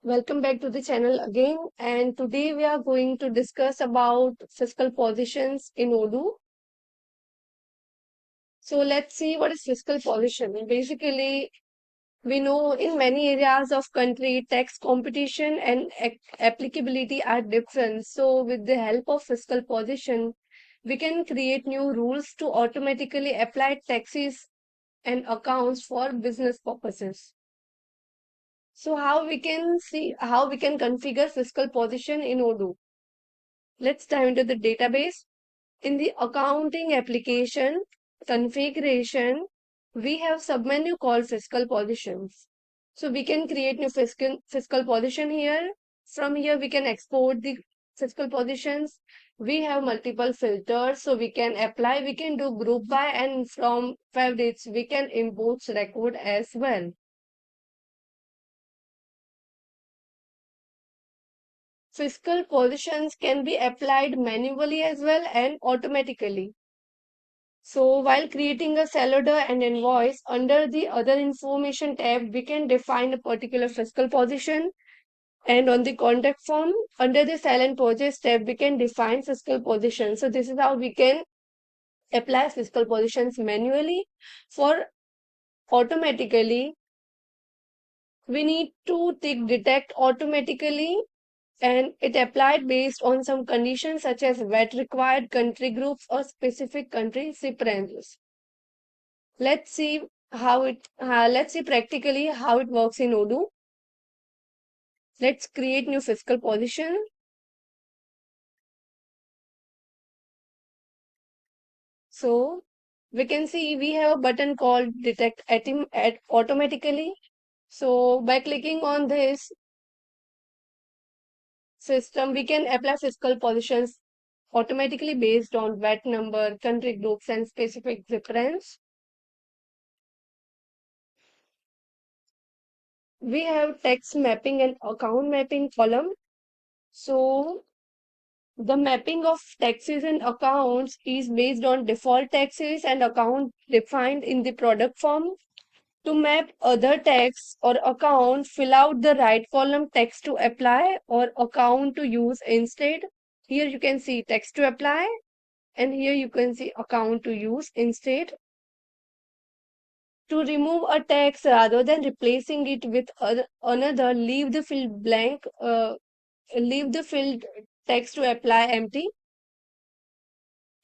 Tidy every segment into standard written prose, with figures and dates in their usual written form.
Welcome back to the channel again, and today we are going to discuss about fiscal positions in Odoo. So let's see what is fiscal position. Basically, we know in many areas of country, tax competition and applicability are different. So with the help of fiscal position, we can create new rules to automatically apply taxes and accounts for business purposes. So how we can configure fiscal position in Odoo. Let's dive into the database. In the accounting application configuration, we have submenu called fiscal positions. So we can create new fiscal position here. From here, we can export the fiscal positions. We have multiple filters, so we can apply, we can do group by, and from favorites, we can import record as well. Fiscal positions can be applied manually as well and automatically. So while creating a seller and invoice, under the other information tab, we can define a particular fiscal position. And on the contact form, under the sell and purchase tab, we can define fiscal position. So this is how we can apply fiscal positions manually. For automatically, we need to tick detect automatically, and it applied based on some conditions such as VAT required country groups or specific country SIP ranges. Let's see practically how it works in Odoo. Let's create new fiscal position. So we can see we have a button called detect automatically. So by clicking on this system, we can apply fiscal positions automatically based on VAT number, country groups, and specific reference. We have text mapping and account mapping column. So the mapping of taxes and accounts is based on default taxes and account defined in the product form. To map other tax or account, fill out the right column text to apply or account to use instead. Here you can see text to apply, and here you can see account to use instead. To remove a text rather than replacing it with another, leave the field blank, leave the field text to apply empty.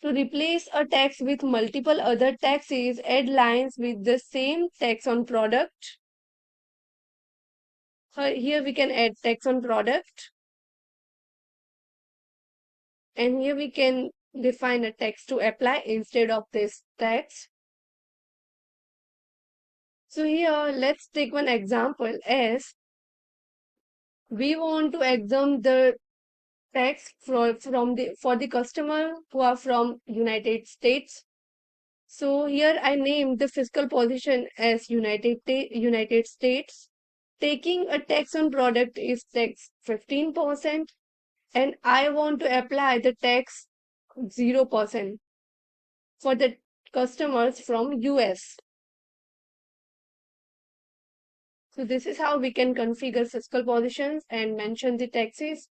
To replace a text with multiple other taxes, add lines with the same text on product. Here we can add text on product, and here we can define a text to apply instead of this text. So here let's take one example as we want to exempt the tax for the customer who are from United States. So here I named the fiscal position as United States. Taking a tax on product is tax 15%, and I want to apply the tax 0% for the customers from US. So this is how we can configure fiscal positions and mention the taxes.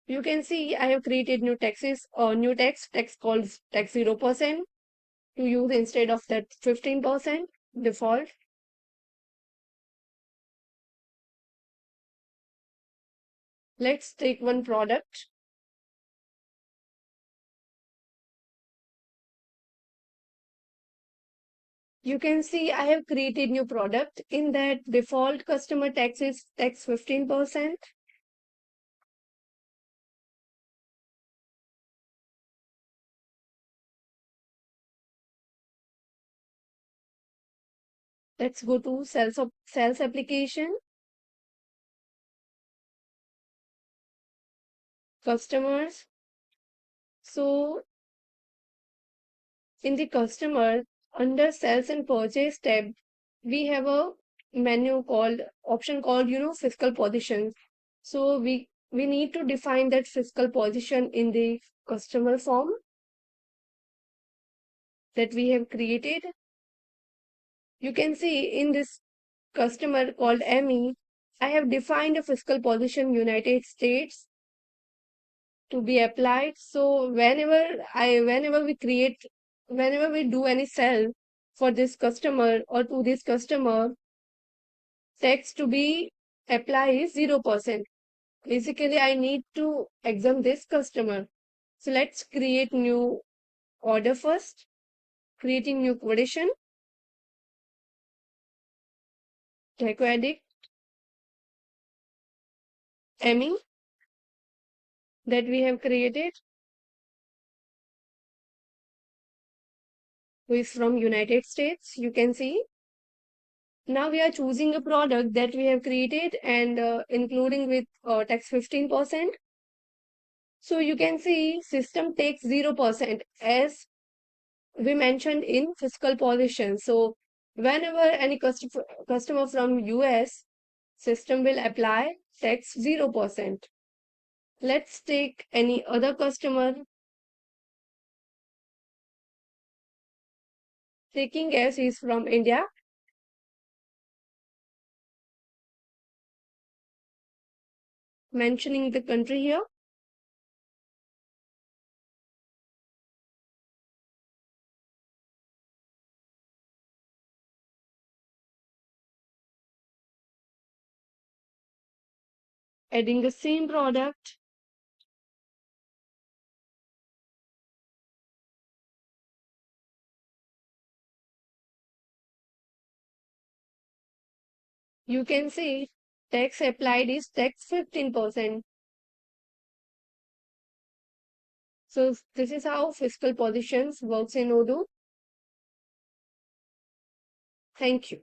You can see I have created new text called tax 0% to use instead of that 15% default. Let's take one product. You can see I have created new product. In that default customer tax is tax 15%. Let's go to sales application, customers. So in the customer, under sales and purchase tab, we have a option called, fiscal positions. So we need to define that fiscal position in the customer form that we have created. You can see in this customer called Emmy, I have defined a fiscal position United States to be applied. So whenever we do any sell for this customer or to this customer, tax to be apply is 0%. Basically, I need to exempt this customer. So let's create new order first, creating new quotation, Deco edit, Emmy that we have created, who is from United States. You can see. Now we are choosing a product that we have created and including with tax 15%. So you can see system takes 0% as we mentioned in fiscal position. So whenever any customer from US, system will apply tax 0%. Let's take any other customer, taking as is from India, mentioning the country here. Adding the same product. You can see tax applied is tax 15%. So this is how fiscal positions works in Odoo. Thank you.